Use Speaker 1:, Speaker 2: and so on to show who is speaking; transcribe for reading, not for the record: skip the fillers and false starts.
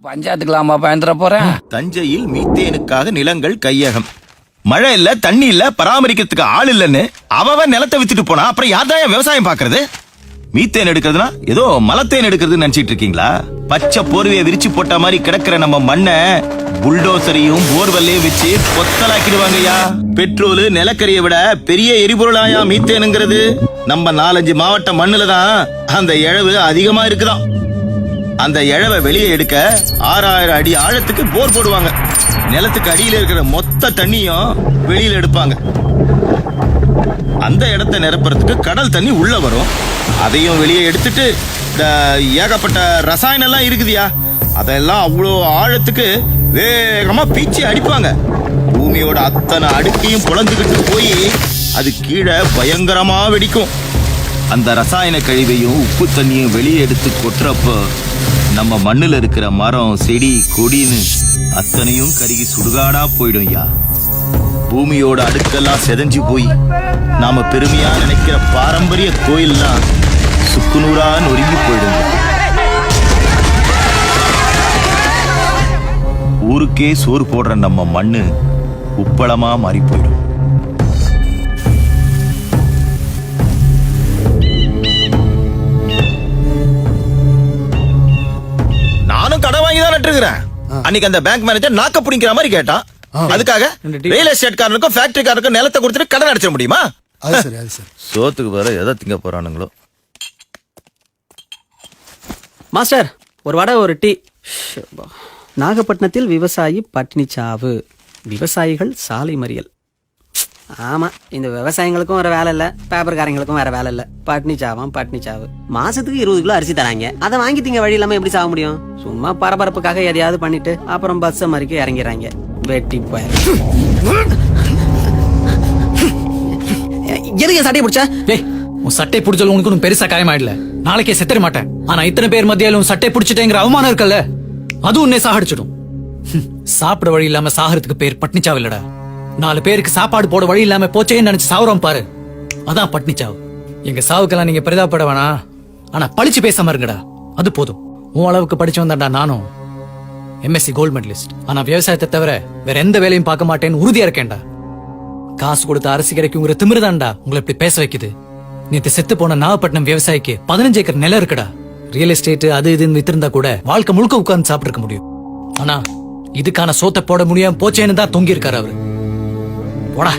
Speaker 1: பஞ்சாயத்துக்கலாமா பயந்துட போறேன்.
Speaker 2: தஞ்சையில் மீத்தேனுக்காக நிலங்கள் கையகம். மழை இல்ல, தண்ணி இல்ல, பராமரிக்கிறதுக்கு ஆள் இல்லன்னு அவன் நிலத்தை வித்துட்டு போனா அப்புறம் யார்தான் விவசாயம் பாக்குறது? மீத்தேன் எடுக்கிறதுனா ஏதோ மலத்தேன் எடுக்கிறதுன்னு நினைச்சிட்டு இருக்கீங்களா? பச்சை போர்வையை விரிச்சு போட்ட மாதிரி கிடக்கிற நம்ம மண்ணை புல்டோசரையும் போர்வெல்லையும் வச்சு பொத்தலாக்கிடுவாங்கய்யா. பெட்ரோலு நிலக்கரியை விட பெரிய எரிபொருளாயா மீத்தேனுங்கிறது. நம்ம 4-5 மாவட்ட மண்ணுல தான் அந்த இழவு அதிகமா இருக்குதாம். அந்த இழவை வெளியே எடுக்க 6000 அடி ஆழத்துக்கு போர் போடுவாங்க. நிலத்துக்கு அடியில இருக்கிற மொத்த தண்ணியும் வெளியில எடுப்பாங்க. அந்த இடத்தை நிரப்புறதுக்கு கடல் தண்ணி உள்ள வரும். அதையும் வெளியே எடுத்துட்டு ஏகப்பட்ட ரசாயனம் எல்லாம் இருக்குதியா, அதெல்லாம் அவ்வளோ ஆழத்துக்கு வேகமா பீச்சி அடிப்பாங்க. பூமியோட அத்தனை அடுக்கையும் புலந்துகிட்டு போய் அது கீழே பயங்கரமா வெடிக்கும். அந்த ரசாயன கழிவையும் உப்பு தண்ணியும் வெளியே எடுத்து கொட்டுறப்போ நம்ம மண்ணுல இருக்கிற மரம் செடி கொடின்னு அத்தனையும் கருகி சுடுகாடா போயிடும் யா. பூமியோட அடுக்கெல்லாம் செதஞ்சு போய் நாம பெருமையா நினைக்கிற பாரம்பரிய கோயில்லாம் சுக்குநூறா நொறுங்கி போயிடும். ஊருக்கே சோறு போடுற நம்ம மண்ணு உப்பளமா மாறி போயிடும். நானும் கடை வாங்கி தான் நட்டுருக்கிறேன். அன்னைக்கு அந்த பேங்க் மேனேஜர் நாக்க புடிங்கிற மாதிரி கேட்டான். அதுக்காக ரியல் எஸ்டேட் காரனுக்கும் ஃபேக்டரி காரனுக்கும் நிலத்தை கொடுத்துட்டு கடன் அடைச்சிட முடியுமா? சோத்துக்கு வர எதை திங்க போறானுங்களோ.
Speaker 3: மாஸ்டர், ஒரு வடை ஒரு டீ. நாகப்பட்டினத்தில் விவசாயி பட்டினி சாவு, விவசாயிகள் சாலை மறியல். ஆமா, இந்த விவசாயிகளுக்கும் வேற வேலை இல்ல, பேப்பர்காரங்களுக்கும் வேற வேலை இல்ல. பட்டினி சாவாம் பட்டினி சாவு. மாசத்துக்கு 20 கிலோ அரிசி தராங்க, அதை வாங்கி திங்க வழி இல்லாம எப்படி சாக முடியும்? சும்மா பரபரப்புக்காக எதையாவது பண்ணிட்டு அப்புறம் பஸ் மறிக்க இறங்கிறாங்க. வெட்டி போய் எதுக்கு சட்டையை பிடிச்சா?
Speaker 4: உன் சட்டை பிடிச்சல உனக்கு ஒன்றும் பெருசா காயமாயிடல. நாளைக்கே செத்துற மாட்டேன். ஆனா இத்தனை பேர் மத்தியாலும் சட்டை பிடிச்சிட்டேங்கிற அவமானம் இருக்கல்ல, அது உன்னை சாகடிச்சிடும். சாப்பிட வழி இல்லாம சாகிறதுக்கு பேர் பட்னிச்சாவு இல்லடா. 4 பேருக்கு சாப்பாடு போட வழி இல்லாம போச்சேன்னு நினைச்சு சாவுறோம் பாரு, அதான் பட்னிச்சாவு. எங்க சாவுக்கெல்லாம் நீங்க பெரிதாப்பட வேணா, ஆனா பழிச்சு பேசாம இருங்கடா, அது போதும். உன் அளவுக்கு படிச்சு வந்தாண்டா நானும். MSc gold medalist. ஆனா விவசாயத்தை தவிர வேற எந்த வேலையும் பார்க்க மாட்டேன்னு உறுதியா இருக்கேன்டா. காசு கொடுத்து அரசு கிடைக்குங்கிற திமிருதான்டா உங்களை இப்படி பேச வைக்குது. நேத்து செத்து போன நாகப்பட்டினம் விவசாயிக்கு 15 ஏக்கர் நிலம் இருக்குடா. ரியல் எஸ்டேட் அது இதுன்னு வித்திருந்தா கூட வாழ்க்கை முழுக்க உட்கார்ந்து சாப்பிட்டு இருக்க முடியும். ஆனா இதுக்கான சோத்தை போட முடியாம போச்சேன்னு தான் தொங்கி இருக்காரு அவரு. போடா.